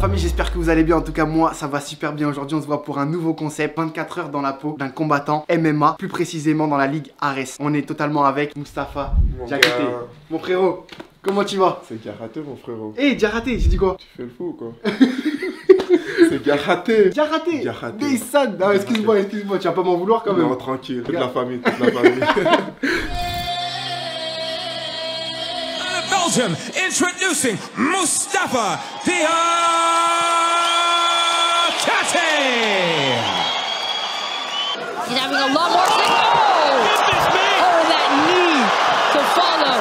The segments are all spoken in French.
famille, j'espère que vous allez bien. En tout cas moi ça va super bien. Aujourd'hui on se voit pour un nouveau concept, 24 heures dans la peau d'un combattant MMA, plus précisément dans la ligue Ares. On est totalement avec Mustapha Diakité. Mon frérot, comment tu vas? C'est Diakité mon frérot. Eh Diakité, j'ai dit quoi? Tu fais le fou ou quoi? C'est Diakité. Diakité. Nissan. Non excuse-moi, excuse-moi, tu vas pas m'en vouloir quand même. Non tranquille, toute la famille, toute la famille. Belgium introducing Mustapha Diakité. He's having a lot more fun. Oh, that knee to follow.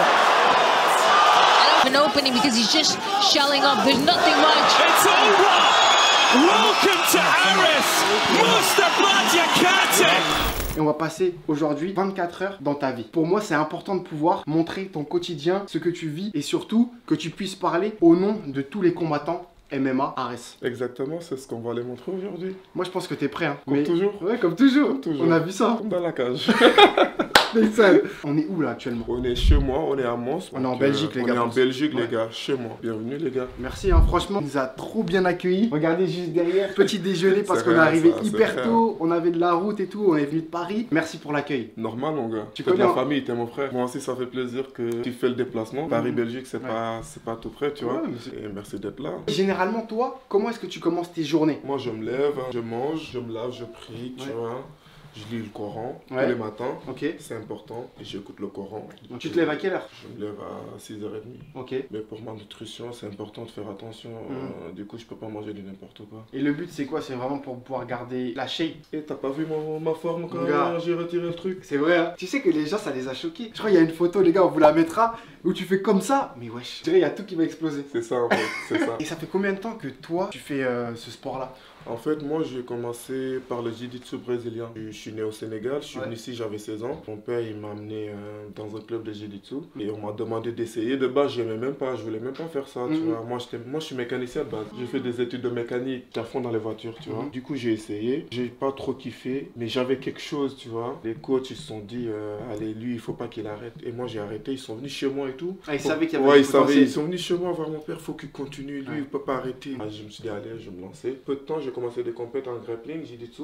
An opening because he's just shelling up. There's nothing much. It's over. Welcome to Aris, Mustapha Diakité. Et on va passer aujourd'hui 24 heures dans ta vie. Pour moi, c'est important de pouvoir montrer ton quotidien, ce que tu vis et surtout que tu puisses parler au nom de tous les combattants MMA Ares. Exactement, c'est ce qu'on va les montrer aujourd'hui. Moi, je pense que t'es prêt. Hein. Comme toujours. Ouais, comme toujours. Comme toujours. On a vu ça. Comme dans la cage. On est où là actuellement? On est chez moi, on est à Mons. On est en Belgique, les gars. On est en Belgique, Ouais. les gars. Chez moi. Bienvenue, les gars. Merci, hein. Franchement, on nous a trop bien accueillis. Regardez juste derrière, petit déjeuner parce C'est qu'on est rien, arrivé ça, c'est hyper rien. tôt. On avait de la route et tout. On est venu de Paris. Merci pour l'accueil. Normal, mon gars. Tu Tu es de connais, la hein. famille, t'es mon frère. Moi aussi, ça fait plaisir que tu fais le déplacement. Paris-Belgique, c'est Ouais. pas tout près, tu vois. Ouais, mais c'est- Et merci d'être là. Généralement, toi, comment est-ce que tu commences tes journées? Moi, je me lève, hein, je mange, je me lave, je prie, tu Ouais. vois. Je lis le Coran Ouais. tous les matins. Ok. C'est important. Et j'écoute le Coran. Donc, tu te lèves à quelle heure? Je me lève à 6h30. Ok. Mais pour ma nutrition, c'est important de faire attention. Du coup, je peux pas manger de n'importe quoi. Et le but, c'est quoi? C'est vraiment pour pouvoir garder la shape. Et t'as pas vu ma forme quand Gars. j'ai retiré le truc? C'est vrai, hein. Tu sais que les gens, ça les a choqués. Je crois qu'il y a une photo, les gars, on vous la mettra, où tu fais comme ça. Mais wesh, je dirais, il y a tout qui va exploser. C'est ça, en fait. C'est ça. Et ça fait combien de temps que toi, tu fais ce sport-là? En fait, moi, j'ai commencé par le jiu-jitsu brésilien. Je suis né au Sénégal, je suis Ouais. venu ici, j'avais 16 ans. Mon père, il m'a amené dans un club de jiu-jitsu et on m'a demandé d'essayer. De base, j'aimais même pas, je voulais même pas faire ça, tu vois. Moi, je suis mécanicien de base. J'ai fait des études de mécanique à fond dans les voitures, tu vois. Du coup, j'ai essayé. J'ai pas trop kiffé, mais j'avais quelque chose, tu vois. Les coachs, ils se sont dit, allez, lui, il faut pas qu'il arrête. Et moi, j'ai arrêté. Ils sont venus chez moi et tout. Ah, ils savaient qu'il y avait Ouais, du ils savaient. potentiel. Ils sont venus chez moi voir mon père, faut qu'il continue. Lui, Ouais. il peut pas arrêter. Ah, je me suis dit, allez, je vais me lancer. Peu de temps, j'ai commencé des compétitions en grappling, jiu-jitsu,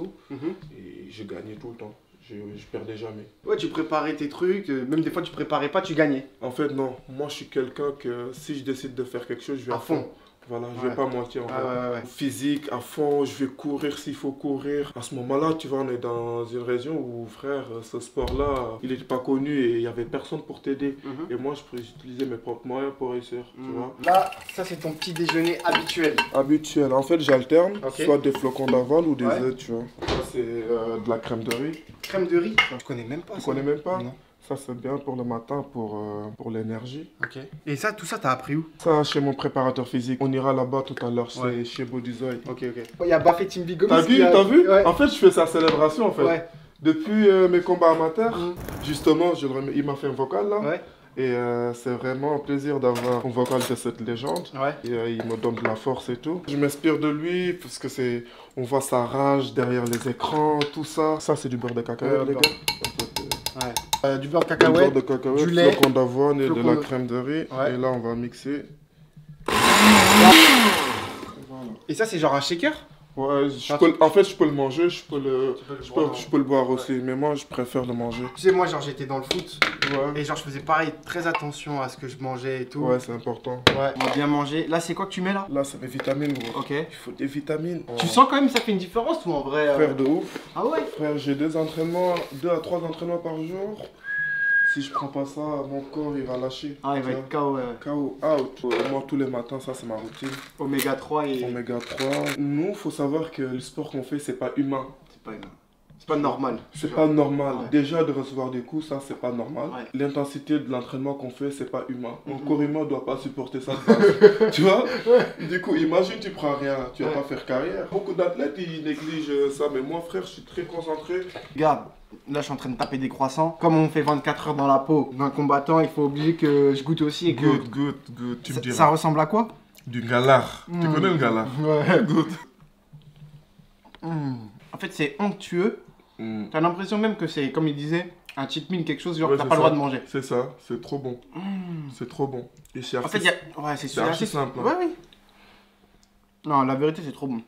et j'ai gagné tout le temps. Je perdais jamais. Ouais, tu préparais tes trucs, même des fois tu préparais pas, tu gagnais. En fait, non. Moi, je suis quelqu'un que si je décide de faire quelque chose, je vais À à fond. fond. Voilà, je Ouais. vais pas moitié en fait. Ouais. Physique, à fond, je vais courir s'il faut courir. À ce moment-là, tu vois, on est dans une région où, frère, ce sport-là, il n'était pas connu et il n'y avait personne pour t'aider. Et moi, je pouvais utiliser mes propres moyens pour réussir, tu vois. Là, ça c'est ton petit déjeuner habituel. Habituel. En fait, j'alterne, Ok. soit des flocons d'avoine ou des Ouais. œufs, tu vois. Ça, c'est de la crème de riz. Crème de riz. Je connais même pas Tu ça. connais même pas? Non. Ça, c'est bien pour le matin, pour l'énergie. Ok. Et ça, tout ça, t'as appris où? Ça, chez mon préparateur physique. On ira là-bas tout à l'heure, c'est Ouais. chez Bodizoy. Ok. Il y a Bafé Timbigomis. T'as vu, t'as vu? Ouais. En fait, je fais sa célébration, en fait. Ouais. Depuis mes combats amateurs, justement, il m'a fait un vocal, là. Ouais. Et c'est vraiment un plaisir d'avoir un vocal de cette légende. Ouais. Et, il me donne de la force et tout. Je m'inspire de lui parce que on voit sa rage derrière les écrans, tout ça. Ça, c'est du beurre de cacahuète, les beurre. gars. Ouais. Du beurre de Du beurre cacahuète. de cacahuète, du lait, flocons d'avoine et de flocons la de- crème de riz. Ouais. Et là, on va mixer. Et ça, c'est genre un shaker? Ouais, en fait, je peux le manger, je peux le boire aussi, mais moi, je préfère le manger. Tu sais, moi, genre, j'étais dans le foot. Ouais, Et genre, je faisais pareil, très attention à ce que je mangeais et tout. ouais, c'est important. Ouais. On va bien manger. Là, c'est quoi que tu mets là? Là, c'est mes vitamines, gros. Ok. Il faut des vitamines. Tu sens quand même que ça fait une différence ou en vrai Frère de ouf. Ah ouais? Frère, j'ai 2 à 3 entraînements par jour. Si je prends pas ça, mon corps, il va lâcher. Ah, il va Tu être KO. KO out. Moi, tous les matins, ça, c'est ma routine. Oméga 3 et. Oméga 3. Nous, faut savoir que le sport qu'on fait, c'est pas humain. C'est pas normal. C'est pas normal. Ouais. Déjà, de recevoir des coups, ça, c'est pas normal. Ouais. L'intensité de l'entraînement qu'on fait, c'est pas humain. Un corps humain doit pas supporter ça de base. Tu vois? Du coup, imagine, tu prends rien, tu vas Ouais. pas faire carrière. Beaucoup d'athlètes, ils négligent ça, mais moi, frère, je suis très concentré. Regarde, là, je suis en train de taper des croissants. Comme on fait 24 heures dans la peau d'un combattant, il faut obliger que je goûte aussi et que. Good. Tu me diras. Ça ressemble à quoi? Du galard. Tu connais le galard? Ouais. Good. En fait, c'est onctueux. T'as l'impression même que c'est, comme il disait, un cheat meal, quelque chose genre Ouais, que t'as c'est pas le droit ça. de manger. C'est ça, c'est trop bon. C'est trop bon. Et c'est En fait, il y a. Ouais, c'est archi simple, hein. Ouais, oui. Non, la vérité, c'est trop bon.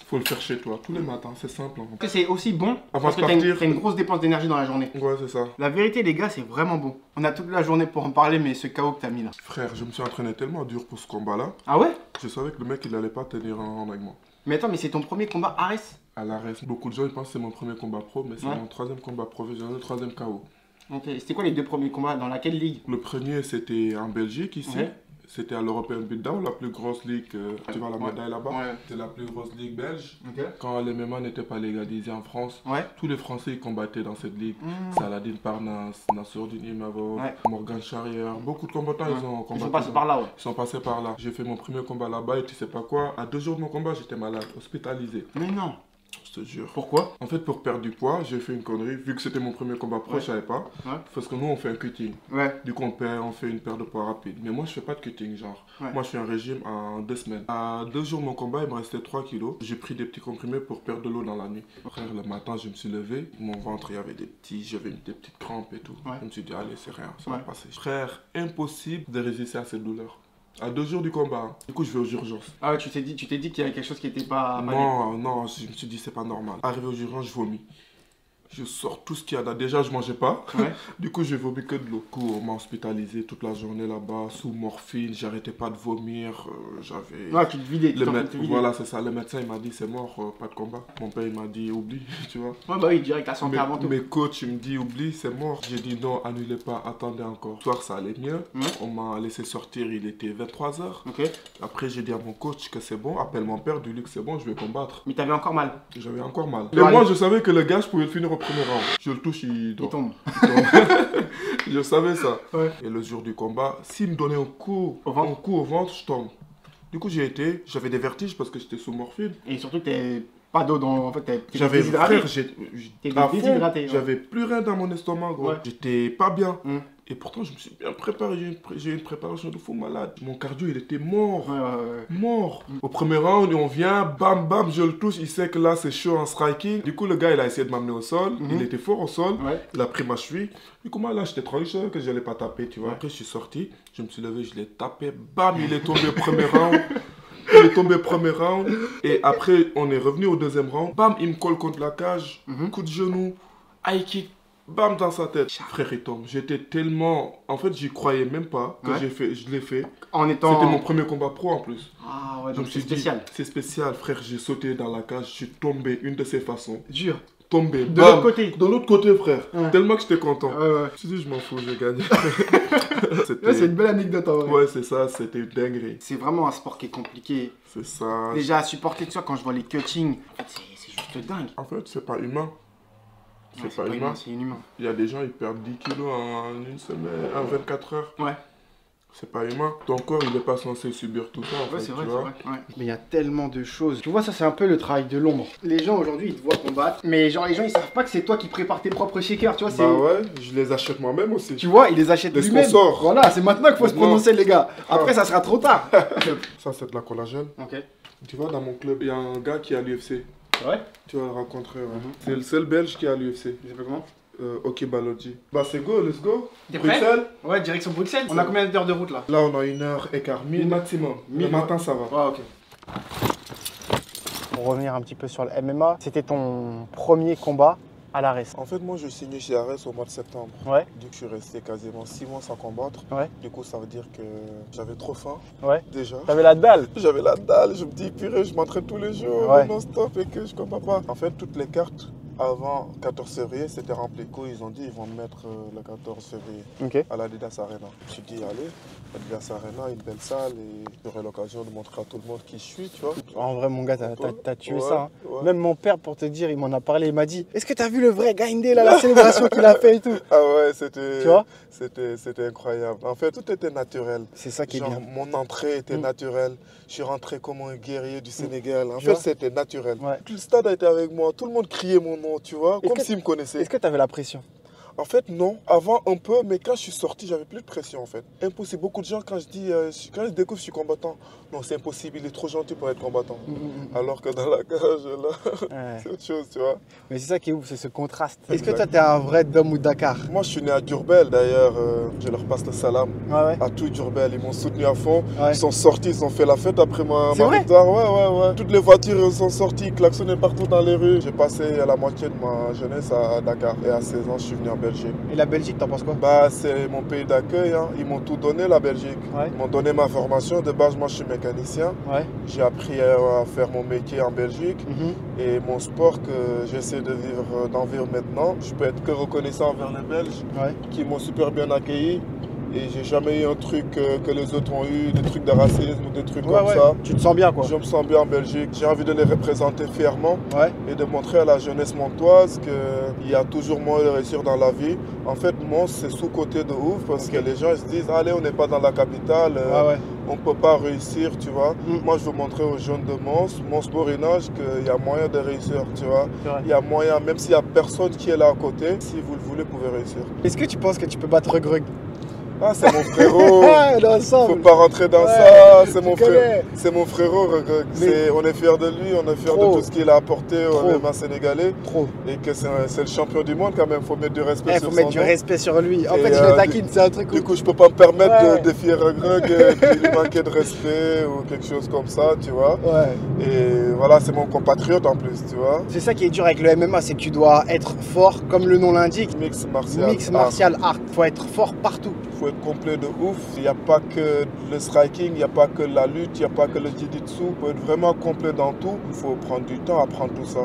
Faut le faire chez toi, tous les matins, c'est simple. En fait. Que c'est aussi bon Avant parce de que partir. t'as une grosse dépense d'énergie dans la journée. Ouais, c'est ça. La vérité, les gars, c'est vraiment bon. On a toute la journée pour en parler, mais ce KO que t'as mis là. Frère, je me suis entraîné tellement dur pour ce combat-là. Ah ouais? Je savais que le mec, il allait pas tenir un avec moi. Mais attends, mais c'est ton premier combat Ares? À l'arrêt, beaucoup de gens ils pensent que c'est mon premier combat pro, mais c'est Ouais. mon troisième combat professionnel, le troisième KO. Ok, c'était quoi les 2 premiers combats? Dans laquelle ligue? Le premier, c'était en Belgique, ici. Ouais. C'était à l'European Beatdown, la plus grosse ligue. Tu vois la médaille là-bas? Ouais. C'est la plus grosse ligue belge. Ok. Quand les MMA n'étaient pas légalisés en France, Ouais. tous les Français ils combattaient dans cette ligue. Saladin Parnas, Nassourdine Imavov, Ouais. Morgan Charrier. Beaucoup de combattants ils ont combattu. Ils sont passés par là, ouais. Ils sont passés par là. J'ai fait mon premier combat là-bas et tu sais pas quoi, à 2 jours de mon combat, j'étais malade, hospitalisé. Mais non. Je te jure. Pourquoi? En fait, pour perdre du poids, j'ai fait une connerie. Vu que c'était mon premier combat pro, Ouais. je savais pas. Ouais. Parce que nous, on fait un cutting. Ouais. Du coup, on fait une perte de poids rapide. Mais moi, je fais pas de cutting, genre. Ouais. Moi, je fais un régime en 2 semaines. À 2 jours de mon combat, il me restait 3 kilos. J'ai pris des petits comprimés pour perdre de l'eau dans la nuit. Frère, le matin, je me suis levé. Mon ventre, il y avait j'avais des petites crampes et tout. Ouais. Je me suis dit, allez, c'est rien, ça va Ouais. passer. Frère, impossible de résister à cette douleur. À 2 jours du combat. Hein. Du coup, je vais aux urgences. Ah ouais, tu t'es dit qu'il y avait quelque chose qui était pas... Non, je me suis dit, c'est pas normal. Arrivé aux urgences, je vomis. Je sors tout ce qu'il y a là. Déjà, je mangeais pas. Ouais. Du coup, j'ai vomi que de l'eau. Du coup, on m'a hospitalisé toute la journée là-bas, sous morphine. J'arrêtais pas de vomir. J'avais... Ouais, tu te vidais. Tu Le t'en médecin, te vidais. voilà, c'est ça. Le médecin, il m'a dit, c'est mort, pas de combat. Mon père, il m'a dit, oublie, tu vois. Ouais, bah oui, direct, la santé avant tout. Mes coachs, ils me disent, oublie, c'est mort. J'ai dit, non, annulez pas, attendez encore. Ce soir, ça allait mieux. Ouais. On m'a laissé sortir, il était 23h. Ok. Après, j'ai dit à mon coach que c'est bon. Appelle mon père, dis-lui que c'est bon, je vais combattre. Mais t'avais encore mal. J'avais encore mal. Et Ouais. moi, je savais que le gars, je pouvais le finir au premier round. Je le touche, il Il dort. tombe. Je savais ça. Ouais. Et le jour du combat, s'il me donnait un coup Au ventre. au ventre, je tombe. Du coup, j'avais des vertiges parce que j'étais sous morphine. Et surtout, t'es pas d'eau dans... En fait, t'es J'avais déshydraté. frère, T'es à fond, déshydraté, ouais. j'avais plus rien dans mon estomac, gros. Ouais. J'étais pas bien. Mm. Et pourtant, je me suis bien préparé. J'ai eu une préparation de fou malade. Mon cardio, il était mort. Ouais. Mort. Au premier round, on vient, bam, bam, je le touche. Il sait que là, c'est chaud en striking. Du coup, le gars, il a essayé de m'amener au sol. Il était fort au sol. Ouais. Il a pris ma cheville. Du coup, moi, là, j'étais tranquille, je savais que je n'allais pas taper, tu vois. Ouais. Après, je suis sorti. Je me suis levé, je l'ai tapé. Bam, il est tombé au premier round. Il est tombé premier round. Et après, on est revenu au deuxième round. Bam, il me colle contre la cage. Coup de genou. High kick. Bam, dans sa tête. Frère, il tombe. J'étais tellement... En fait, j'y croyais même pas que Ouais. je l'ai fait. En étant... C'était mon premier combat pro en plus. Ah ouais, Je donc me c'est suis dit, spécial. c'est spécial, frère. J'ai sauté dans la cage. Je suis tombé une de ces façons. Dur. Tombé. De bam, l'autre côté. De l'autre côté, frère. Ouais. Tellement que j'étais content. Ouais, ouais. Je me suis dit, je m'en fous, j'ai gagné. Ouais, c'est une belle anecdote, en vrai. Ouais, c'est ça, c'était une dinguerie. C'est vraiment un sport qui est compliqué. C'est ça. Déjà, à supporter tout ça, quand je vois les cuttings, en fait, c'est juste dingue. En fait, c'est pas humain. C'est Ouais, pas humain. c'est inhumain. Il y a des gens, ils perdent 10 kilos en une semaine, en 24 heures. Ouais. C'est pas humain. Ton corps, il est pas censé subir tout ça, en Ouais, fait, c'est vrai, tu c'est vois. vrai. Ouais. Mais il y a tellement de choses. Tu vois, ça, c'est un peu le travail de l'ombre. Les gens, aujourd'hui, ils te voient combattre. Mais genre, les gens, ils savent pas que c'est toi qui prépares tes propres shakers. Tu vois, c'est... Bah ouais, je les achète moi-même aussi. Tu vois, ils les achètent Les lui-même. sponsors. Voilà, c'est maintenant qu'il faut se Maintenant. prononcer, les gars. Après, ça sera trop tard. Ça, c'est de la collagène. Ok. Tu vois, dans mon club, il y a un gars qui est à l'UFC. Ouais. Tu vas le rencontrer, ouais. C'est le seul belge qui est à l'UFC. Je sais pas comment. Ok, Balodji. Bah, c'est go, let's go. T'es prêt? Bruxelles. Ouais, direction Bruxelles. On a combien d'heures de route là? Là, on a 1h15, 1000 maximum. 1000, Le matin, ça va. Ouais, ok. Pour revenir un petit peu sur le MMA, c'était ton premier combat à l'ARES. En fait, moi, je signe chez Ares au mois de septembre. Ouais. Du coup, je suis resté quasiment 6 mois sans combattre. Ouais. Du coup, ça veut dire que j'avais trop faim, Ouais. déjà. T'avais la dalle. J'avais la dalle, je me dis, purée, je m'entraîne tous les jours, Ouais. non-stop, et que je combats pas. En fait, toutes les cartes avant 14 février, c'était rempli. Ils ont dit, ils vont me mettre le 14 février Ok. à l'Adidas Arena. Je me suis dit, allez, l'Adidas Arena, une belle salle, et j'aurai l'occasion de montrer à tout le monde qui je suis, tu vois. En vrai, mon gars, t'as tué Ouais, ça. Hein. ouais. Même mon père, pour te dire, il m'en a parlé. Il m'a dit, est-ce que t'as vu le vrai Gaindé là, la célébration qu'il a fait et tout? Ah ouais, c'était... Tu vois? C'était incroyable. En fait, tout était naturel. C'est ça qui est Genre, bien. mon entrée était naturelle. Je suis rentré comme un guerrier du Sénégal. En Tu fait, vois? c'était naturel. Ouais. Tout le stade a été avec moi. Tout le monde criait mon nom, tu vois, Est-ce comme que- s'il me connaissait. Est-ce que t'avais la pression? En fait, non. Avant, un peu, mais quand je suis sorti, j'avais plus de pression, en fait. Impossible. Beaucoup de gens, quand je découvre que je suis combattant, non, c'est impossible, il est trop gentil pour être combattant. Alors que dans la cage, là, c'est autre chose, tu vois. Mais c'est ça qui est ouf, c'est ce contraste. Est-ce que toi, t'es un vrai Dom ou Dakar? Moi, je suis né à Diourbel, d'ailleurs. Je leur passe le salam. À tout Diourbel, ils m'ont soutenu à fond. Ils sont sortis, ils ont fait la fête après ma victoire. Ouais. Toutes les voitures ils sont sorties, klaxonnaient partout dans les rues. J'ai passé la moitié de ma jeunesse à Dakar. Et à 16 ans, je suis venu en Belgique. Et la Belgique, t'en penses quoi? Bah, c'est mon pays d'accueil. Hein. Ils m'ont tout donné, la Belgique. Ils m'ont donné ma formation. De base, moi, je suis mécanicien. J'ai appris à faire mon métier en Belgique. Et mon sport que j'essaie de vivre, d'en vivre maintenant, je peux être que reconnaissant envers les Belges qui m'ont super bien accueilli. Et j'ai jamais eu un truc que les autres ont eu, des trucs de racisme ou des trucs comme ça. Tu te sens bien quoi? Je me sens bien en Belgique. J'ai envie de les représenter fièrement et de montrer à la jeunesse montoise qu'il y a toujours moyen de réussir dans la vie. En fait, Mons, c'est sous-côté de ouf parce que les gens ils se disent allez, on n'est pas dans la capitale, on ne peut pas réussir, tu vois. Moi, je veux montrer aux jeunes de Mons-Borinage qu'il y a moyen de réussir, tu vois. Il y a moyen, même s'il n'y a personne qui est là à côté, si vous le voulez, vous pouvez réussir. Est-ce que tu penses que tu peux battre Greg? Ah, c'est mon frérot. Faut pas rentrer dans ça. C'est mon frère. C'est mon frérot. On est fiers de lui. On est fiers de tout ce qu'il a apporté au MMA sénégalais. Et que c'est le champion du monde quand même. Faut mettre du respect sur son nom. Faut mettre du respect sur lui. En fait, je le taquine, c'est un truc. Du coup, je peux pas me permettre de défier Greg qui lui manquait de respect ou quelque chose comme ça, tu vois. Et voilà, c'est mon compatriote en plus, tu vois. C'est ça qui est dur avec le MMA, c'est que tu dois être fort, comme le nom l'indique. Mix martial art. Faut être fort partout. Faut être complet de ouf. Il n'y a pas que le striking, il n'y a pas que la lutte, il n'y a pas que le jiu-jitsu. Il faut être vraiment complet dans tout. Il faut prendre du temps à apprendre tout ça.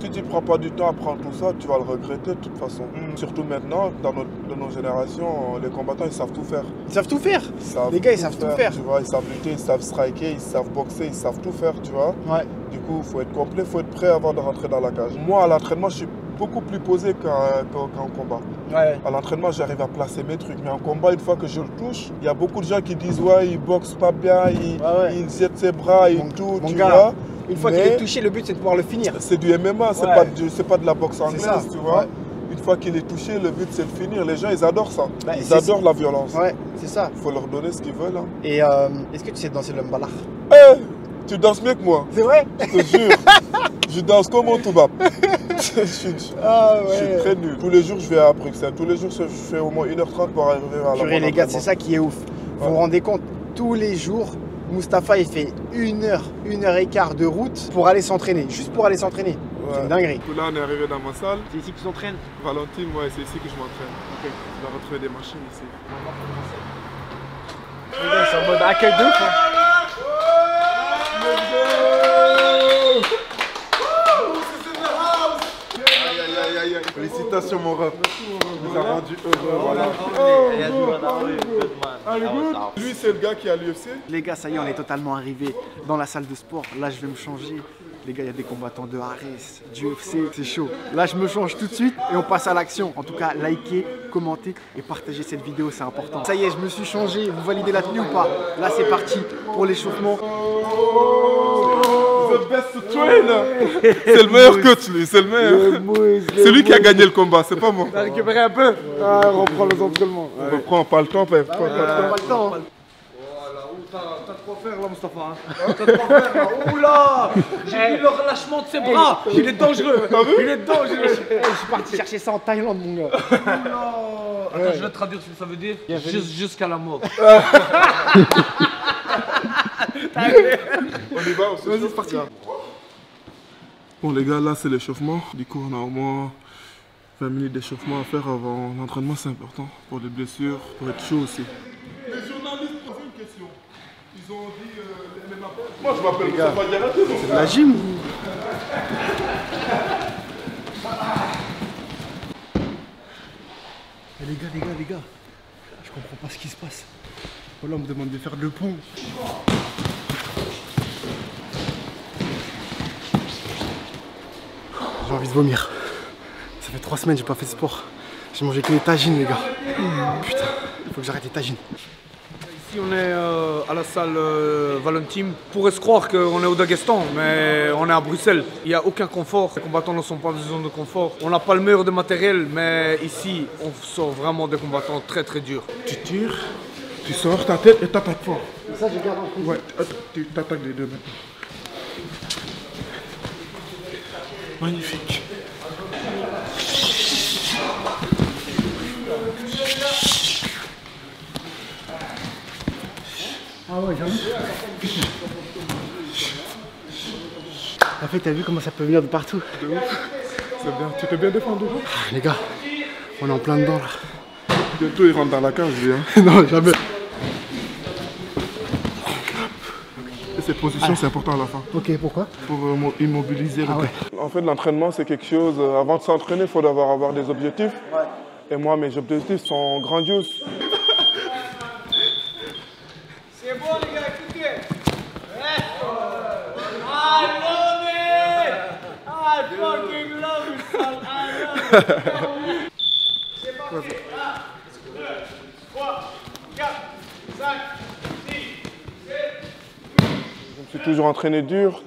Si tu ne prends pas du temps à apprendre tout ça, tu vas le regretter de toute façon. Surtout maintenant, dans nos générations, les combattants, ils savent tout faire. Ils savent tout faire. Les gars, ils savent tout faire. Tu vois, ils savent lutter, ils savent striker, ils savent boxer, ils savent tout faire, tu vois. Du coup, il faut être complet, il faut être prêt avant de rentrer dans la cage. Moi, à l'entraînement, je suis beaucoup plus posé qu'en combat. À l'entraînement, j'arrive à placer mes trucs. Mais en combat, une fois que je le touche, il y a beaucoup de gens qui disent ouais, il boxe pas bien, il jette ses bras et tout, tu vois. Une fois qu'il est touché, le but c'est de pouvoir le finir. C'est du MMA, c'est pas de la boxe anglaise, tu vois. Une fois qu'il est touché, le but c'est de finir. Les gens, ils adorent ça. Ils adorent la violence. C'est ça. Il faut leur donner ce qu'ils veulent. Hein. Et est-ce que tu sais danser le mbalar? Tu danses mieux que moi. C'est vrai? Je te jure. Je danse comme un toubab. Je suis très nul. Tous les jours, je vais à Bruxelles. Tous les jours, je fais au moins 1h30 pour arriver à la les gars, c'est ça qui est ouf. Vous vous rendez compte, tous les jours, Mustapha, il fait 1h15 de route pour aller s'entraîner. Juste pour aller s'entraîner. C'est une dinguerie. Là, on est arrivé dans ma salle. C'est ici que tu t'entraînes? Valentine, moi, c'est ici que je m'entraîne. Tu vas retrouver des machines ici. Les gars, c'est en mode accueil de ouf. Félicitations mon ref. Il nous a rendu heureux. Voilà. Lui c'est le gars qui est à l'UFC. Les gars, ça y est, on est totalement arrivé dans la salle de sport. Là, je vais me changer. Les gars, il y a des combattants de Ares, du UFC, c'est chaud. Là, je me change tout de suite et on passe à l'action. En tout cas, likez, commentez et partagez cette vidéo, c'est important. Ça y est, je me suis changé. Vous validez la tenue ou pas? Là, c'est parti pour l'échauffement. The best trainer. C'est le meilleur coach, lui, c'est le meilleur. C'est lui qui a gagné le combat, c'est pas moi. T'as récupéré un peu? On reprend les entraînements. On reprend, pas le temps, pas le temps. Pas le temps. T'as de quoi faire là, Mustapha. T'as de quoi faire là. Oula, j'ai vu le relâchement de ses bras. Il est dangereux. Il est dangereux. Je suis parti chercher ça en Thaïlande, mon gars. Attends, je vais te traduire ce que ça veut dire. Jusqu'à la mort. On y va, c'est parti. Bon les gars, là c'est l'échauffement. Du coup, on a au moins 20 minutes d'échauffement à faire avant l'entraînement, c'est important pour les blessures, pour être chaud aussi. Les journalistes posent une question. Ils ont dit les MMA. Moi je m'appelle Mustapha Diakhaté. C'est de la gym. Les gars, je comprends pas ce qui se passe. Voilà, on me demande de faire le pont. J'ai envie de vomir. Ça fait 3 semaines que j'ai pas fait de sport. J'ai mangé que des tagines, les gars. Putain, il faut que j'arrête les tagines. Ici on est à la salle Valentim. On pourrait se croire qu'on est au Daghestan, mais on est à Bruxelles. Il n'y a aucun confort, les combattants ne sont pas dans une zone de confort. On n'a pas le meilleur de matériel, mais ici on sort vraiment des combattants très très durs. Tu tires, tu sors ta tête et t'attaques fort. Ça, je garde en compte. Ouais, tu t'attaques les deux maintenant. Magnifique. Ah ouais, j'avoue. En fait, t'as vu comment ça peut venir de partout? C'est bien, tu t'es bien défendu. Ah, les gars, on est en plein dedans là. Bientôt il rentre dans la cage, lui. Hein. Non, jamais. Et cette position, c'est important à la fin. Ok, pourquoi? Pour immobiliser le Ah ouais. corps. En fait, l'entraînement, c'est quelque chose. Avant de s'entraîner, il faut avoir des objectifs. Ouais. Et moi, mes objectifs sont grandioses. C'est bon les gars, écoutez. I love it! I fucking love it, son. I love it. C'est parti. 1, 2, 3, 4, 5, 6, 7, 8. Je me suis toujours entraîné dur.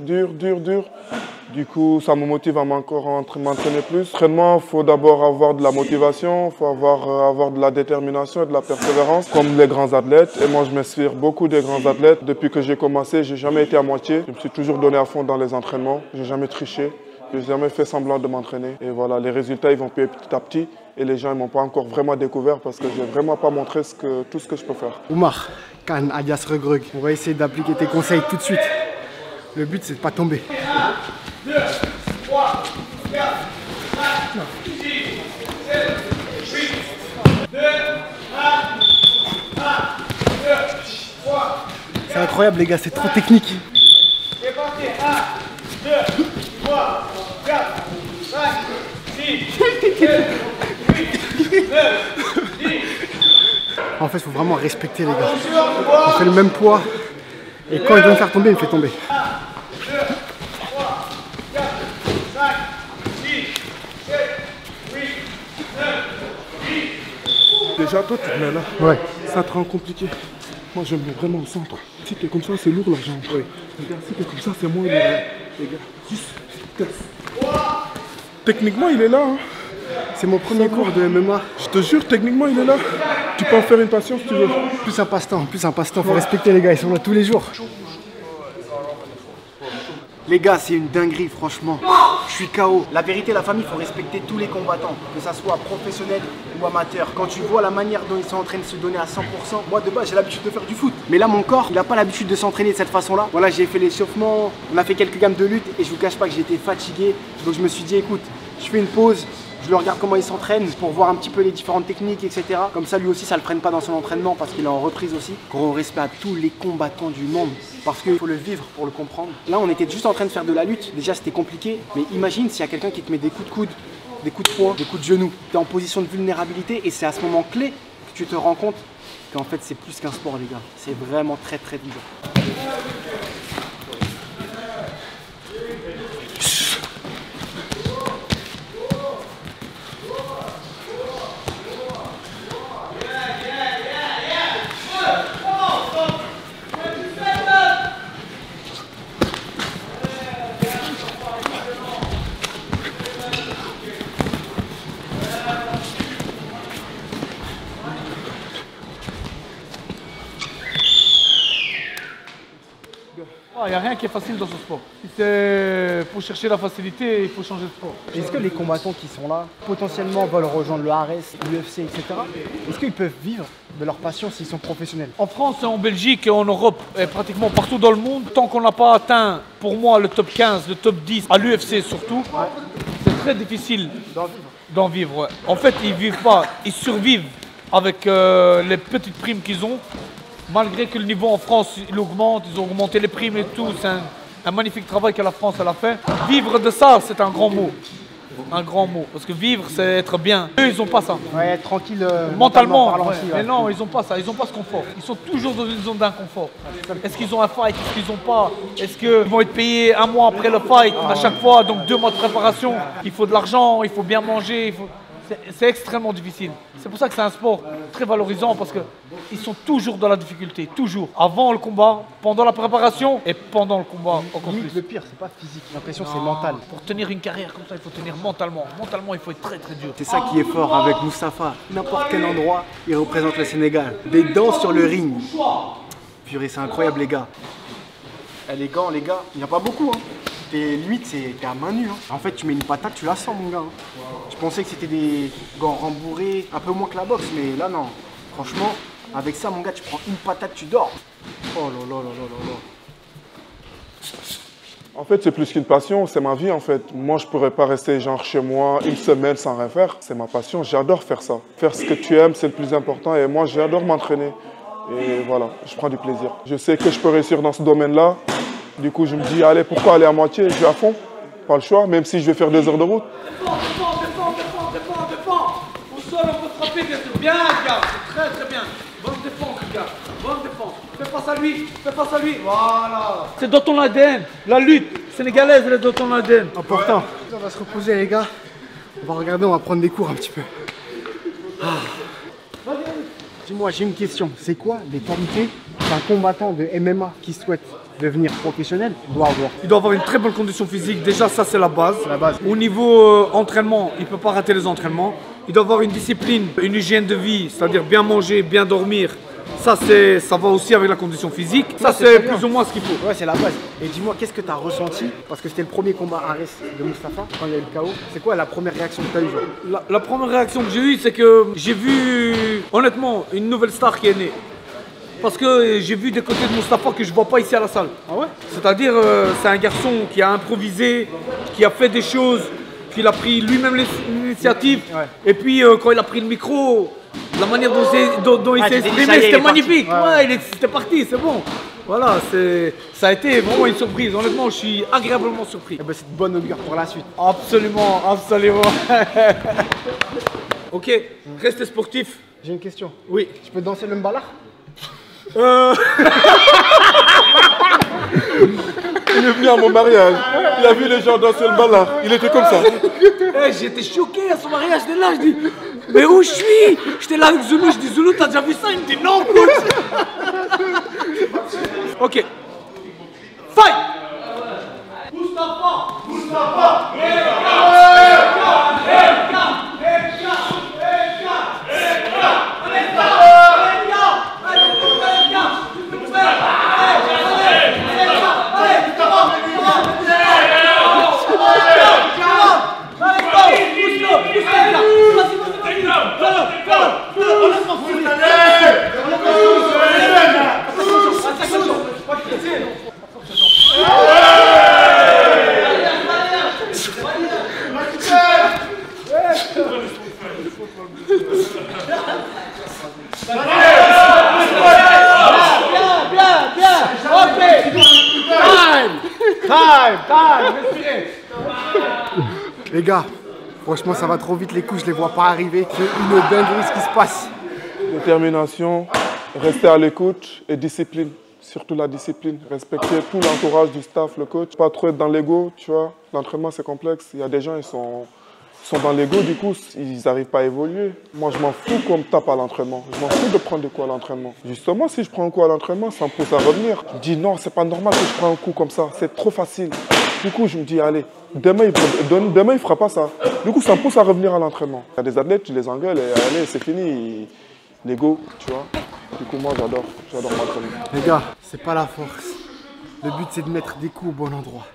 Du coup, ça me motive à m'entraîner plus. L'entraînement, il faut d'abord avoir de la motivation, il faut avoir de la détermination et de la persévérance, comme les grands athlètes. Et moi, je m'inspire beaucoup des grands athlètes. Depuis que j'ai commencé, je n'ai jamais été à moitié. Je me suis toujours donné à fond dans les entraînements. Je n'ai jamais triché. Je n'ai jamais fait semblant de m'entraîner. Et voilà, les résultats, ils vont payer petit à petit. Et les gens, ils ne m'ont pas encore vraiment découvert parce que je n'ai vraiment pas montré tout ce que je peux faire. Oumar, Khan, alias Regreg, on va essayer d'appliquer tes conseils tout de suite. Le but, c'est de ne pas tomber. 2, 3, 4, 5, 6, 7, 8, 2, 1, 2, 3. C'est incroyable, les gars, c'est trop technique. C'est parti. 1, 2, 3, 4, 5, 6, 7, 8, 9, 10. En fait, il faut vraiment respecter, les gars. On fait le même poids. Et quand il veut me faire tomber, il me fait tomber. 2, 3, 4, 5, 6, 7, 8, 9, 10. Déjà, toi, tu te mets là. Ouais. Ça te rend compliqué. Moi, je me mets vraiment au centre. Si t'es comme ça, c'est lourd l'argent. Oui. Regarde, si t'es comme ça, c'est moins lourd. Regarde, 10, 15. Techniquement, il est là. Hein. C'est mon premier cours de MMA. Je te jure, techniquement, il est là. Tu peux en faire une passion si tu veux. Plus un passe-temps, faut respecter les gars, ils sont là tous les jours. Les gars, c'est une dinguerie, franchement. Je suis KO. La vérité, la famille, il faut respecter tous les combattants, que ça soit professionnel ou amateur. Quand tu vois la manière dont ils sont en train de se donner à 100%, moi de base, j'ai l'habitude de faire du foot. Mais là, mon corps, il n'a pas l'habitude de s'entraîner de cette façon-là. Voilà, j'ai fait l'échauffement, on a fait quelques gammes de lutte et je vous cache pas que j'étais fatigué. Donc je me suis dit, écoute, je fais une pause. Je le regarde comment il s'entraîne pour voir un petit peu les différentes techniques, etc. Comme ça, lui aussi, ça le prenne pas dans son entraînement parce qu'il est en reprise aussi. Gros respect à tous les combattants du monde parce qu'il faut le vivre pour le comprendre. Là, on était juste en train de faire de la lutte. Déjà, c'était compliqué. Mais imagine s'il y a quelqu'un qui te met des coups de coude, des coups de poing, des coups de genou. Tu es en position de vulnérabilité et c'est à ce moment clé que tu te rends compte qu'en fait, c'est plus qu'un sport, les gars. C'est vraiment très, très dur. Il n'y a rien qui est facile dans ce sport. Si c'est pour chercher la facilité, il faut changer de sport. Est-ce que les combattants qui sont là, potentiellement veulent rejoindre le Ares, l'UFC, etc. Est-ce qu'ils peuvent vivre de leur passion s'ils sont professionnels? En France et en Belgique et en Europe et pratiquement partout dans le monde, tant qu'on n'a pas atteint, pour moi, le top 15, le top 10, à l'UFC surtout, c'est très difficile d'en vivre. Ouais. En fait, ils ne vivent pas, ils survivent avec les petites primes qu'ils ont. Malgré que le niveau en France, il augmente, ils ont augmenté les primes et tout, c'est un magnifique travail que la France elle a fait. Vivre de ça, c'est un grand mot. Un grand mot. Parce que vivre, c'est être bien. Eux, ils n'ont pas ça. Ouais, être tranquille mentalement parlant ouais. aussi, Mais non, ils n'ont pas ça. Ils n'ont pas ce confort. Ils sont toujours dans une zone d'inconfort. Est-ce qu'ils ont un fight? Est-ce qu'ils n'ont pas? Est-ce qu'ils vont être payés un mois après le fight à chaque fois? Donc 2 mois de préparation. Il faut de l'argent, il faut bien manger. C'est extrêmement difficile. C'est pour ça que c'est un sport très valorisant parce qu'ils sont toujours dans la difficulté, toujours. Avant le combat, pendant la préparation et pendant le combat encore Limite, plus. le pire, c'est pas physique. J'ai l'impression que c'est mental. Pour tenir une carrière comme ça, il faut tenir mentalement. Mentalement, il faut être très très dur. C'est ça qui est fort avec Moustapha. N'importe quel endroit, il représente le Sénégal. Des danses sur le ring. Purée, c'est incroyable les gars. Eh, les gants, les gars, il n'y a pas beaucoup. Hein. Limite, t'es à main nue. Hein. En fait, tu mets une patate, tu la sens, mon gars. Hein. Je pensais que c'était des gants rembourrés, un peu moins que la boxe, mais là, non. Franchement, avec ça, mon gars, tu prends une patate, tu dors. Oh là là là là là là. En fait, c'est plus qu'une passion, c'est ma vie en fait. Moi, je pourrais pas rester genre chez moi une semaine sans rien faire. C'est ma passion, j'adore faire ça. Faire ce que tu aimes, c'est le plus important et moi, j'adore m'entraîner. Et voilà, je prends du plaisir. Je sais que je peux réussir dans ce domaine-là. Du coup, je me dis, allez, pourquoi aller à moitié? Je vais à fond, pas le choix, même si je vais faire 2 heures de route. Défends. Au sol, on peut frapper, bien sûr. Bien, gars, c'est très très bien. Bonne défense, gars. Bonne défense. Fais face à lui. Voilà. C'est dans ton ADN. La lutte sénégalaise, elle est dans ton ADN. Important. On va se reposer, les gars. On va regarder, on va prendre des cours un petit peu. Dis-moi, j'ai une question. C'est quoi les qualités qu'un combattant de MMA qui souhaite devenir professionnel doit avoir? Il doit avoir une très bonne condition physique. Déjà, ça, c'est la base. La base. Au niveau entraînement, il ne peut pas rater les entraînements. Il doit avoir une discipline, une hygiène de vie, c'est-à-dire bien manger, bien dormir. Ça va aussi avec la condition physique. Ça, c'est plus ou moins ce qu'il faut. Ouais, c'est la base. Et dis-moi, qu'est-ce que tu as ressenti? Parce que c'était le premier combat Ares de Moustapha, quand il y a eu le KO. C'est quoi la première réaction que tu as eue? La première réaction que j'ai eue, c'est que j'ai vu, honnêtement, une nouvelle star qui est née. Parce que j'ai vu des côtés de Moustapha que je ne vois pas ici à la salle. Ah ouais? C'est-à-dire, c'est un garçon qui a improvisé, qui a fait des choses, qu'il a pris lui-même l'initiative. Ouais. Et puis, quand il a pris le micro, la manière dont il s'est exprimé, c'était magnifique. Ouais, c'était parti, c'est bon. Voilà, ça a été vraiment une surprise. Honnêtement, je suis agréablement surpris. Eh ben, c'est de bonne augure pour la suite. Absolument. Ok, restez sportif. J'ai une question. Oui. Je peux danser le mbala? Il est venu à mon mariage, il a vu les gens danser le ballard, il était comme ça. J'étais choqué à son mariage, j'étais là, je dis, mais où je suis? J'étais là avec Zoulou, je dis, Zoulou, t'as déjà vu ça? Il me dit, non, écoute. Ok. Fight! Moustapha! Les gars, franchement ça va trop vite, les coups je les vois pas arriver. C'est une dinguerie ce qui se passe. Détermination, rester à l'écoute et discipline. Surtout la discipline, respecter tout l'entourage du staff, le coach. Pas trop être dans l'ego, tu vois. L'entraînement c'est complexe, il y a des gens ils sont dans l'ego, du coup ils n'arrivent pas à évoluer. Moi je m'en fous qu'on me tape à l'entraînement, je m'en fous de prendre des coups à l'entraînement. Justement si je prends un coup à l'entraînement, ça me pousse à revenir. Je me dis non, c'est pas normal que je prenne un coup comme ça, c'est trop facile. Du coup, je me dis, allez, demain, il fera pas ça. Du coup, ça me pousse à revenir à l'entraînement. Il y a des athlètes, tu les engueules et allez, c'est fini, l'ego, tu vois. Du coup, moi, j'adore m'entraîner. Les gars, c'est pas la force. Le but, c'est de mettre des coups au bon endroit.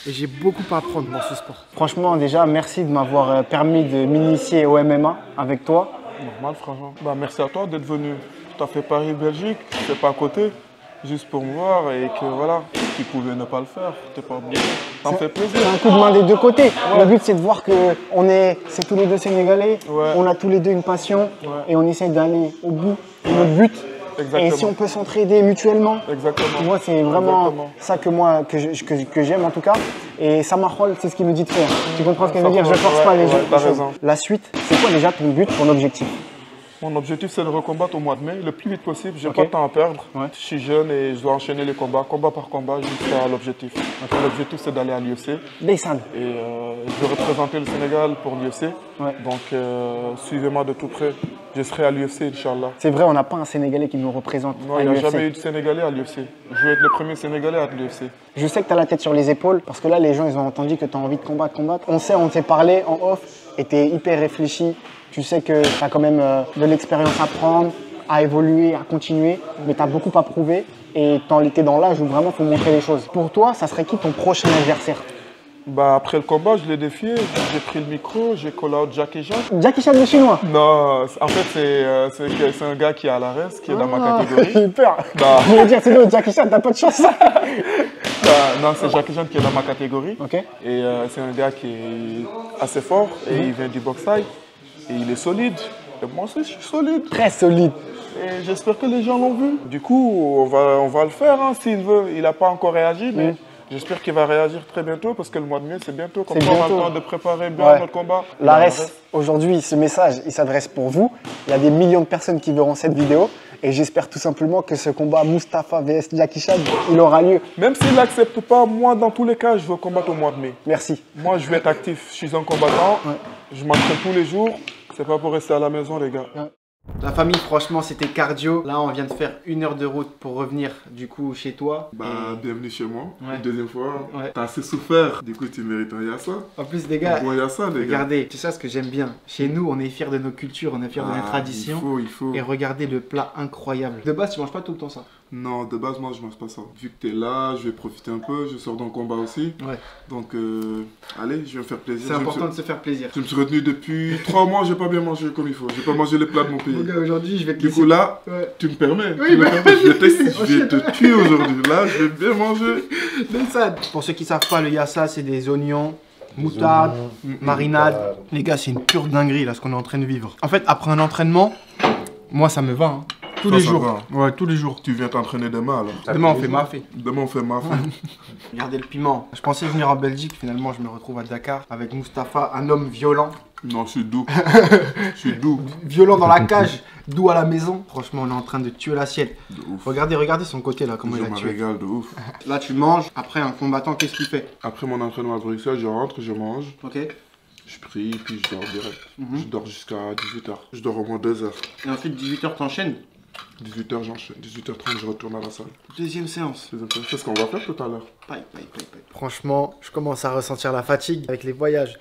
Et j'ai beaucoup à apprendre dans ce sport. Franchement, déjà, merci de m'avoir permis de m'initier au MMA avec toi. Normal, franchement. Bah, merci à toi d'être venu. Tu as fait Paris-Belgique, c'est pas à côté. Juste pour me voir et que voilà, tu pouvais ne pas le faire, t'es pas obligé. Ça me fait plaisir. C'est un coup de main des deux côtés. Ouais. Le but c'est de voir que c'est tous les deux Sénégalais, ouais. On a tous les deux une passion, ouais. Et on essaie d'aller au bout de notre but. Exactement. Et si on peut s'entraider mutuellement, exactement. Moi c'est vraiment ça que j'aime en tout cas. Et Samarol, c'est ce qu'il me dit de faire. Tu comprends ce qu'il veut dire? Je ne force pas les gens. La suite, c'est quoi déjà ton but, ton objectif? Mon objectif, c'est de recombattre au mois de mai, le plus vite possible. J'ai pas de temps à perdre. Je suis jeune et je dois enchaîner les combats, combat par combat, jusqu'à l'objectif. L'objectif, c'est d'aller à l'UFC. Descend. Et je vais représenter le Sénégal pour l'UFC. Donc, suivez-moi de tout près. Je serai à l'UFC, Inch'Allah. C'est vrai, on n'a pas un Sénégalais qui nous représente. Non, il n'y a jamais eu de Sénégalais à l'UFC. Je vais être le premier Sénégalais à l'UFC. Je sais que tu as la tête sur les épaules, parce que là, les gens, ils ont entendu que tu as envie de combattre. On s'est parlé en off, et tu es hyper réfléchi. Tu sais que tu as quand même de l'expérience à prendre, à évoluer, à continuer, mais tu as beaucoup à prouver. Et tu es dans l'âge où vraiment il faut montrer les choses. Pour toi, ça serait qui ton prochain adversaire? Bah, après le combat, je l'ai défié, j'ai pris le micro, j'ai call out Jackie Chan. Jackie Chan le chinois? Non, en fait, c'est un gars qui est à l'ARES, qui est dans ma catégorie. J'ai eu peur. Bah. Je voulais dire, c'est le Jackie Chan, t'as pas de chance. Non, c'est Jackie Chan qui est dans ma catégorie. Okay. Et c'est un gars qui est assez fort et il vient du boxe thaï. Et il est solide. Et moi aussi, je suis solide. Très solide. Et j'espère que les gens l'ont vu. Du coup, on va le faire hein, s'il veut. Il n'a pas encore réagi, mais j'espère qu'il va réagir très bientôt parce que le mois de mai, c'est bientôt. Comme ça, on a le temps de préparer bien notre combat. L'ARES, aujourd'hui, ce message, il s'adresse pour vous. Il y a des millions de personnes qui verront cette vidéo. Et j'espère tout simplement que ce combat Moustapha vs Jackie Chan, il aura lieu. Même s'il n'accepte pas, moi, dans tous les cas, je veux combattre au mois de mai. Merci. Moi, je vais être actif. Je suis un combattant. Je m'entraîne tous les jours. C'est pas pour rester à la maison, les gars. La famille, franchement, c'était cardio. Là, on vient de faire 1 heure de route pour revenir, du coup, chez toi. Bah, bienvenue chez moi. Une deuxième fois. T'as assez souffert. Du coup, tu mérites un yassa. En plus, les gars, regardez, c'est ça ce que j'aime bien. Chez nous, on est fiers de nos cultures, on est fiers de nos traditions. Il faut. Et regardez le plat incroyable. De base, tu manges pas tout le temps ça? Non, de base, moi, je mange pas ça. Vu que t'es là, je vais profiter un peu. Je sors d'un combat aussi. Donc, allez, je vais me faire plaisir. C'est important de se faire plaisir. Je me suis retenu depuis 3 mois, j'ai pas bien mangé comme il faut. J'ai pas mangé les plats de mon pays. Aujourd'hui, je vais te Du coup, là, tu me permets. Oui, je vais te tuer aujourd'hui. Là, je vais bien manger. Pour ceux qui savent pas, le yassa, c'est des oignons, moutarde, marinade. Les gars, c'est une pure dinguerie là, ce qu'on est en train de vivre. En fait, après un entraînement, moi, ça me va. Hein. Tous les jours. Ouais, tous les jours. Tu viens t'entraîner demain alors? Demain, on fait mafé. Demain, on fait mafé. Regardez le piment. Je pensais venir en Belgique, finalement, je me retrouve à Dakar avec Moustapha, un homme violent. Non, je suis doux. Je suis doux. Violent dans la cage, doux à la maison. Franchement, on est en train de tuer l'assiette. Regardez son côté là, comment il a tué. Je me régale de ouf. Là, tu manges. Après, un combattant, qu'est-ce qu'il fait? Après mon entraînement à Bruxelles, je rentre, je mange. Ok. Je prie, puis je dors direct. Je dors jusqu'à 18h. Je dors au moins 2 heures. Et ensuite, 18h, t'enchaînes? 18h, j'enchaîne. 18h30, je retourne à la salle. Deuxième séance. C'est ce qu'on va faire tout à l'heure. Franchement, je commence à ressentir la fatigue avec les voyages.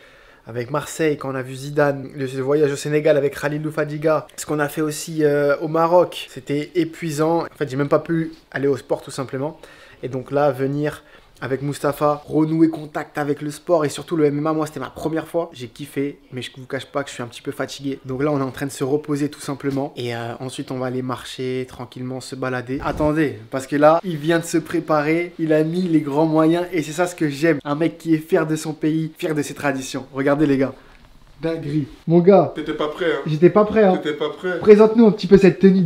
Avec Marseille, quand on a vu Zidane, le voyage au Sénégal avec Khalilou Fadiga, ce qu'on a fait aussi au Maroc, c'était épuisant. En fait, j'ai même pas pu aller au sport tout simplement. Et donc là, venir avec Moustapha, renouer contact avec le sport et surtout le MMA, moi c'était ma première fois. J'ai kiffé, mais je ne vous cache pas que je suis un petit peu fatigué. Donc là, on est en train de se reposer tout simplement. Et ensuite, on va aller marcher tranquillement, se balader. Attendez, parce que là, il vient de se préparer, il a mis les grands moyens et c'est ça ce que j'aime. Un mec qui est fier de son pays, fier de ses traditions. Regardez les gars. Dinguerie. Mon gars. T'étais pas prêt, hein? J'étais pas prêt, hein. T'étais pas prêt. Présente-nous un petit peu cette tenue.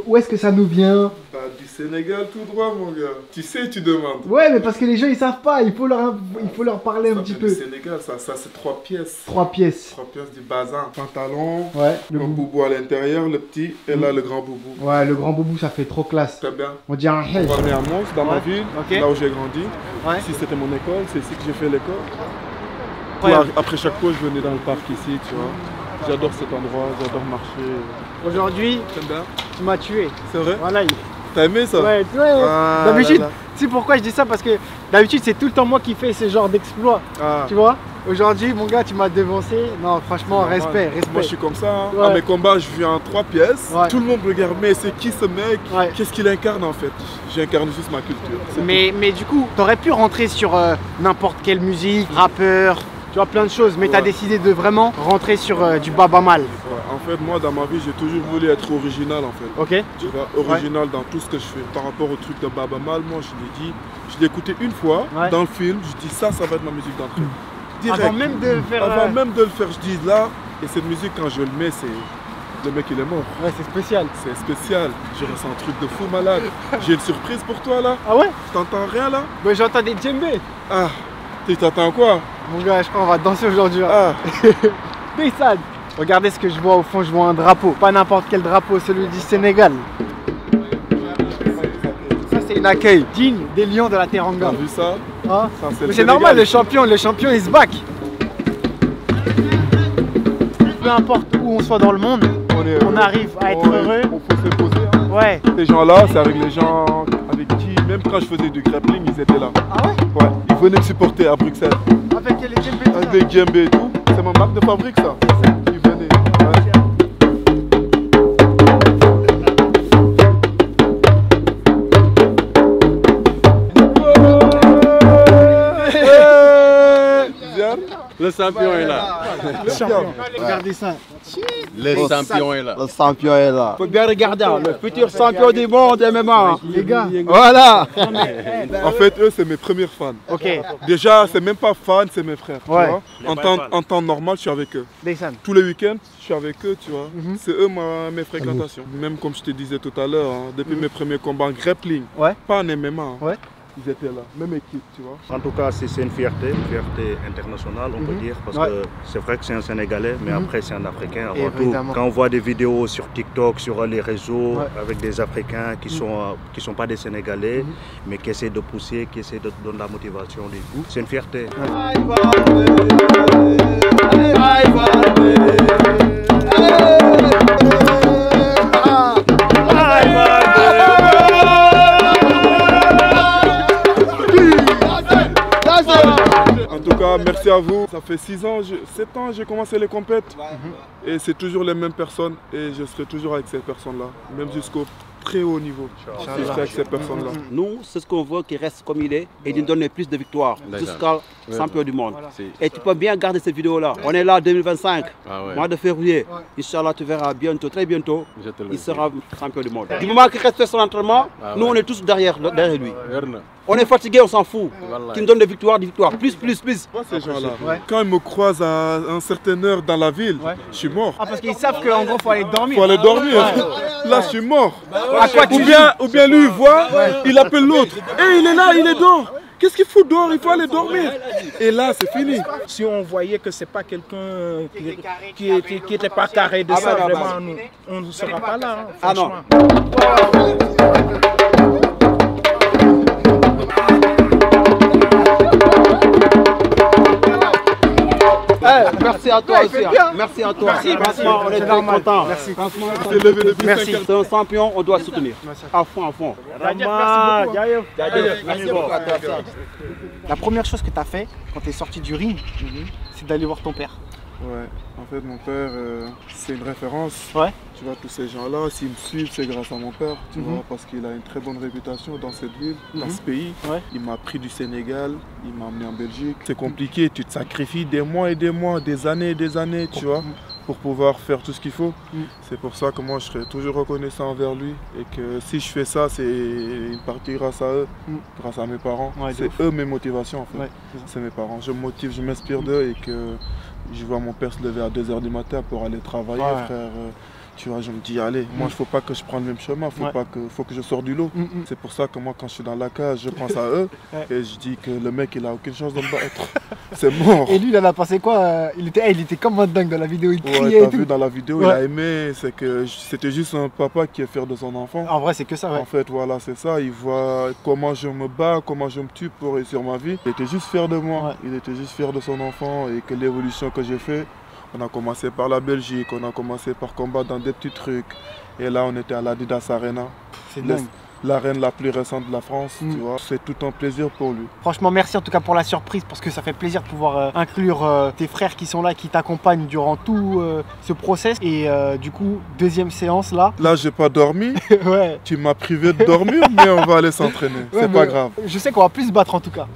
Où est-ce que ça nous vient? Bah, du Sénégal tout droit, mon gars. Tu sais, tu demandes. Ouais, mais parce que les gens, ils savent pas. Il faut leur parler un petit peu. Du Sénégal, ça c'est 3 pièces. 3 pièces. 3 pièces du bazin. Pantalon. Ouais. Le boubou à l'intérieur, le petit. Et là, le grand boubou. Ouais, le grand boubou, ça fait trop classe. Très bien. On dirait un On va aller à Mons, dans ma ville. Là où j'ai grandi. Ouais. Ici, c'était mon école. C'est ici que j'ai fait l'école. Après chaque pause, je venais dans le parc ici, tu vois. J'adore cet endroit, j'adore marcher. Aujourd'hui, bien. tu m'as tué. C'est vrai? Voilà. T'as aimé ça? Ouais. D'habitude, tu sais pourquoi je dis ça? Parce que d'habitude, c'est tout le temps moi qui fais ce genre d'exploit. Tu vois? Aujourd'hui, mon gars, tu m'as devancé. Non, franchement, respect. Moi, je suis comme ça. Hein. À mes combats, je viens en 3 pièces. Tout le monde me regarde, mais c'est qui ce mec? Qu'est-ce qu'il incarne en fait? J'incarne juste ma culture. Mais du coup, t'aurais pu rentrer sur n'importe quelle musique, rappeur. Tu vois, plein de choses, mais tu as décidé de vraiment rentrer sur du Baba Mal. En fait, moi, dans ma vie, j'ai toujours voulu être original, en fait. Ok. Tu vois, original dans tout ce que je fais. Par rapport au truc de Baba Mal, moi, je l'ai dit, je l'ai écouté une fois dans le film, je dis ça va être ma musique d'entrée. Direct. Avant même de le faire. Avant même de le faire, je dis là, et cette musique, quand je le mets, c'est... Le mec, il est mort. Ouais, c'est spécial. C'est spécial. J'ai ressenti un truc de fou malade. J'ai une surprise pour toi, là. Ah ouais? T'entends rien, là? Bah, j'entends des djembés. Ah. Tu t'attends quoi? Mon gars, je crois qu'on va danser aujourd'hui. Ah. Bessad, Regardez ce que je vois au fond, je vois un drapeau. Pas n'importe quel drapeau, celui du Sénégal. Ça c'est un accueil digne des lions de la Teranga. T'as vu ça? Hein? C'est Mais c'est normal, le champion il se back. Peu importe où on soit dans le monde, on arrive à être heureux. On faut se poser. Hein. Ouais. Ces gens-là, c'est avec les gens avec qui, même quand je faisais du grappling, ils étaient là. Ah ouais? Ouais, ils venaient me supporter à Bruxelles. Avec les djembés. Avec djembés et tout. C'est ma marque de fabrique ça. Ils venaient. Le champion est là. Le champion. Regardez ça. Le champion est là. Le champion est là. Faut bien regarder, le futur champion du monde MMA. Les gars. Voilà. En fait, eux, c'est mes premiers fans. Ok. Déjà, c'est même pas fans, c'est mes frères. Ouais. Tu vois. En temps normal, je suis avec eux. Descends. Tous les week-ends, je suis avec eux, tu vois. C'est eux mes fréquentations. Même comme je te disais tout à l'heure, hein, depuis mes premiers combats en grappling, Ouais. pas en MMA, hein, Ouais. ils étaient là, même équipe, tu vois. En tout cas, c'est une fierté internationale, on peut dire, parce Ouais. que c'est vrai que c'est un Sénégalais, mais après c'est un Africain avant Évidemment. tout. Quand on voit des vidéos sur TikTok, sur les réseaux, Ouais. avec des Africains qui sont pas des Sénégalais, mais qui essaient de pousser, qui essaient de donner la motivation du coup, c'est une fierté. En tout cas, merci à vous. Ça fait 7 ans, j'ai commencé les compètes. Et c'est toujours les mêmes personnes. Et je serai toujours avec ces personnes-là, même jusqu'au très haut niveau. Je serai avec ces personnes-là. Nous, c'est ce qu'on veut qu'il reste comme il est et nous donner plus de victoires jusqu'à champion du monde. Et tu peux bien garder cette vidéo-là. On est là en 2025, mois de février. Inch'Allah, tu verras bientôt, très bientôt, il sera champion du monde. Du moment qu'il reste son entraînement, nous on est tous derrière lui. On est fatigué, on s'en fout. Qui nous donne des victoires, plus. Moi, ces gens-là, quand ils me croisent à une certaine heure dans la ville, je suis mort. Ah, parce qu'ils savent qu'en gros, faut aller dormir. Faut aller dormir. Là, je suis mort. À quoi tu ou bien lui, il voit, il appelle l'autre. Et il est là, il est dehors. Qu'est-ce qu'il fout dehors? Il faut aller dormir. Et là, c'est fini. Si on voyait que c'est pas quelqu'un qui était pas carré de ça, vraiment, nous, on ne sera pas là. Hein, ah non. Merci à toi aussi. Merci à toi. Franchement, on est très contents. Merci. Merci. C'est un champion, on doit soutenir. À fond. La première chose que tu as fait quand tu es sorti du ring, c'est d'aller voir ton père. Ouais, en fait, mon père, c'est une référence. Ouais. Tu vois, tous ces gens-là, s'ils me suivent, c'est grâce à mon père, tu vois, parce qu'il a une très bonne réputation dans cette ville, dans ce pays. Ouais. Il m'a pris du Sénégal, il m'a emmené en Belgique. C'est compliqué, tu te sacrifies des mois et des mois, des années et des années, tu vois, pour pouvoir faire tout ce qu'il faut. C'est pour ça que moi, je serai toujours reconnaissant envers lui et que si je fais ça, c'est une partie grâce à eux, grâce à mes parents. Ouais, c'est eux mes motivations, en fait. Ouais. C'est mes parents. Je me motive, je m'inspire d'eux et que je vois mon père se lever à 2 h du matin pour aller travailler, frère. Tu vois, je me dis, allez, moi, il ne faut pas que je prenne le même chemin, faut que je sorte du lot. C'est pour ça que moi, quand je suis dans la cage, je pense à eux et je dis que le mec, il a aucune chance de me battre. C'est mort. Et lui, il en a pensé quoi? Il était comme un dingue dans la vidéo, il criait t'as et tout. vu dans la vidéo, il a aimé, c'est que c'était juste un papa qui est fier de son enfant. En vrai, c'est que ça, ouais. En fait, voilà, c'est ça. Il voit comment je me bats, comment je me tue pour réussir ma vie. Il était juste fier de moi. Ouais. Il était juste fier de son enfant et que l'évolution que j'ai fait. On a commencé par la Belgique, on a commencé par combattre dans des petits trucs. Et là, on était à l'Adidas Arena. C'est dingue. L'arène la plus récente de la France, tu vois. C'est tout un plaisir pour lui. Franchement, merci en tout cas pour la surprise, parce que ça fait plaisir de pouvoir inclure tes frères qui sont là, qui t'accompagnent durant tout ce process. Et du coup, deuxième séance là. Là, j'ai pas dormi. Ouais. Tu m'as privé de dormir, mais on va aller s'entraîner. C'est pas grave. Je sais qu'on va plus se battre en tout cas.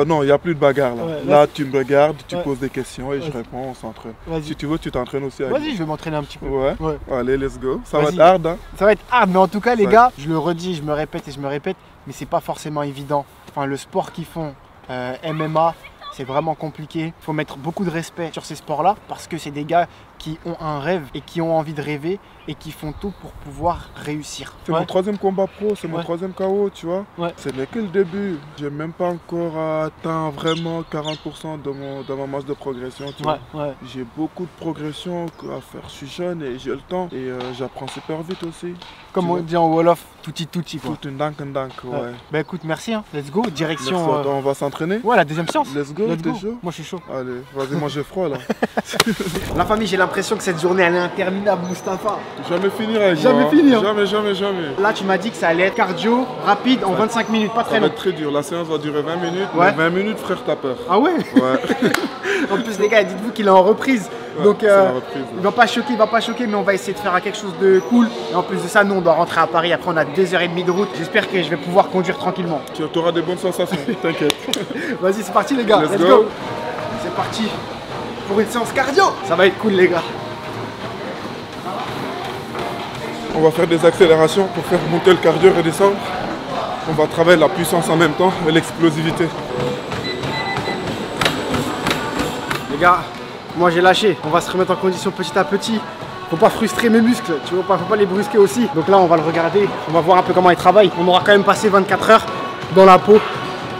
Non, il n'y a plus de bagarre là. Ouais, là, tu me regardes, tu poses des questions et je réponds, on s'entraîne. Vas-y. Si tu veux, tu t'entraînes aussi avec Vas-y, je vais m'entraîner un petit peu. Ouais. Allez, let's go. Ça va être hard, hein. Ça va être hard, mais en tout cas, les gars, je le redis, je me répète et je me répète, mais c'est pas forcément évident. Enfin, le sport qu'ils font, MMA, c'est vraiment compliqué. Il faut mettre beaucoup de respect sur ces sports-là parce que c'est des gars qui ont un rêve et qui ont envie de rêver et qui font tout pour pouvoir réussir. C'est mon troisième combat pro, c'est mon troisième KO, tu vois. Ce n'est que le début. J'ai même pas encore atteint vraiment 40% de ma masse de progression, tu vois. J'ai beaucoup de progression à faire. Je suis jeune et j'ai le temps et j'apprends super vite aussi. Comme on dit en Wolof, touti touti quoi. Tout une dank, ouais. Bah écoute, merci, hein. Let's go, direction. Merci, on va s'entraîner. Ouais, la deuxième séance. Let's go, t'es chaud? Moi je suis chaud. Allez, vas-y, moi j'ai froid là. La famille, j'ai l'impression que cette journée elle est interminable, Moustapha. Jamais finir avec Jamais moi. finir. Jamais, jamais, jamais. Là, tu m'as dit que ça allait être cardio, rapide, en 25 minutes, pas très long. Ça va être très dur. La séance va durer 20 minutes. Mais 20 minutes, frère, t'as peur. Ah ouais? Ouais. En plus, les gars, dites-vous qu'il est en reprise. Ouais, donc, reprise, il va pas choquer, mais on va essayer de faire quelque chose de cool. Et en plus de ça, nous, on doit rentrer à Paris. Après, on a 2h30 de route. J'espère que je vais pouvoir conduire tranquillement. Tu auras des bonnes sensations, t'inquiète. Vas-y, c'est parti, les gars. Let's go. C'est parti pour une séance cardio. Ça va être cool, les gars. On va faire des accélérations pour faire monter le cardio et redescendre. On va travailler la puissance en même temps et l'explosivité. Les gars, moi j'ai lâché. On va se remettre en condition petit à petit. Faut pas frustrer mes muscles, tu vois, faut pas les brusquer aussi. Donc là, on va le regarder. On va voir un peu comment il travaille. On aura quand même passé 24 heures dans la peau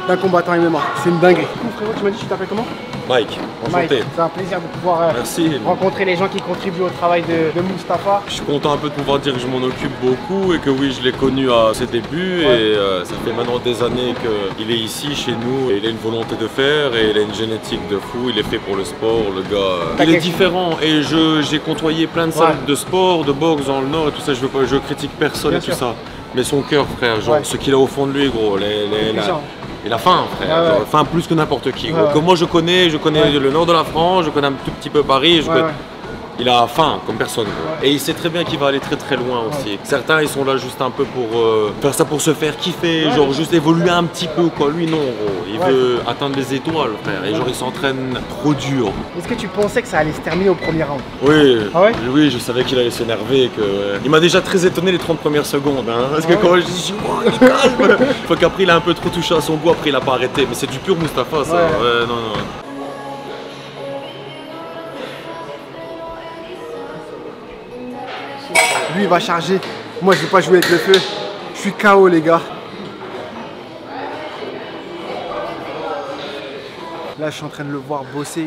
d'un combattant MMA. C'est une dinguerie. Frérot, tu m'as dit, tu t'appelles comment? Mike, enchanté. C'est un plaisir de pouvoir rencontrer les gens qui contribuent au travail de Moustapha. Je suis content un peu de pouvoir dire que je m'en occupe beaucoup et que oui, je l'ai connu à ses débuts et ça fait maintenant des années qu'il est ici chez nous. Et il a une volonté de faire et il a une génétique de fou, il est fait pour le sport, le gars. Il est différent et j'ai côtoyé plein de salles de sport, de boxe dans le Nord et tout ça, je critique personne et tout ça. Mais son cœur, frère, genre ce qu'il a au fond de lui, gros, il a faim, frère, genre, faim plus que n'importe qui. Que moi je connais le nord de la France, je connais un tout petit peu Paris, il a faim comme personne. Et il sait très bien qu'il va aller très très loin aussi. Certains ils sont là juste un peu pour faire ça pour se faire kiffer, genre juste évoluer un petit peu quoi. Lui non, gros. Il veut atteindre les étoiles, frère. Et genre il s'entraîne trop dur. Est-ce que tu pensais que ça allait se terminer au premier round? Oui, oui, je savais qu'il allait s'énerver. Il m'a déjà très étonné les 30 premières secondes. Hein, parce que quand je dis oh, il est calme, faut qu'après il a un peu trop touché à son goût, après il a pas arrêté. Mais c'est du pur Moustapha ça. Non, non. Lui il va charger, moi je vais pas jouer avec le feu, je suis KO les gars. Là je suis en train de le voir bosser,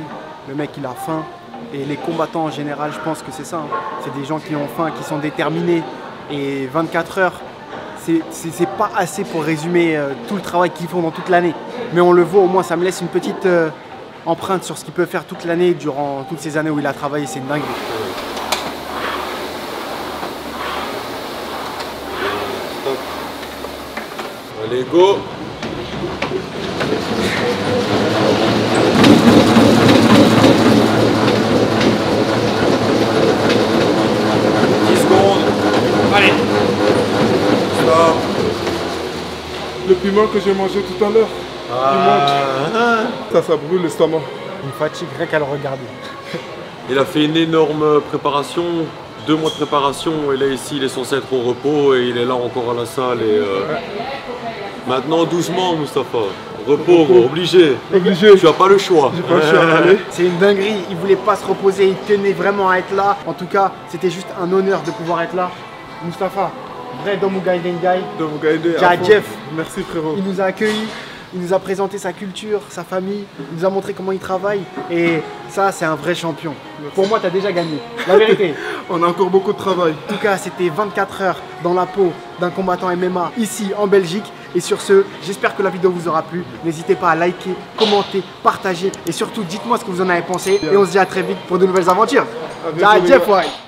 le mec il a faim et les combattants en général je pense que c'est ça, hein. C'est des gens qui ont faim, qui sont déterminés et 24 heures c'est pas assez pour résumer tout le travail qu'ils font dans toute l'année. Mais on le voit au moins, ça me laisse une petite empreinte sur ce qu'il peut faire toute l'année durant toutes ces années où il a travaillé, c'est une dinguerie. Allez, go! Allez. Stop. Le piment que j'ai mangé tout à l'heure, ça brûle l'estomac. Une fatigue rien qu'à le regarder. Il a fait une énorme préparation, 2 mois de préparation, et là ici il est censé être au repos et il est là encore à la salle. Et, maintenant doucement Moustapha, repos. Obligé. Tu n'as pas le choix. J'ai pas le choix. C'est une dinguerie, il voulait pas se reposer, il tenait vraiment à être là. En tout cas, c'était juste un honneur de pouvoir être là. Moustapha, vrai Domugaïdengai. Jeff. Merci frérot. Il nous a accueillis, il nous a présenté sa culture, sa famille, il nous a montré comment il travaille. Et ça, c'est un vrai champion. Merci. Pour moi, tu as déjà gagné. La vérité. On a encore beaucoup de travail. En tout cas, c'était 24 heures dans la peau d'un combattant MMA ici en Belgique. Et sur ce, j'espère que la vidéo vous aura plu. N'hésitez pas à liker, commenter, partager et surtout dites-moi ce que vous en avez pensé. Et on se dit à très vite pour de nouvelles aventures. Ciao, Jeff White.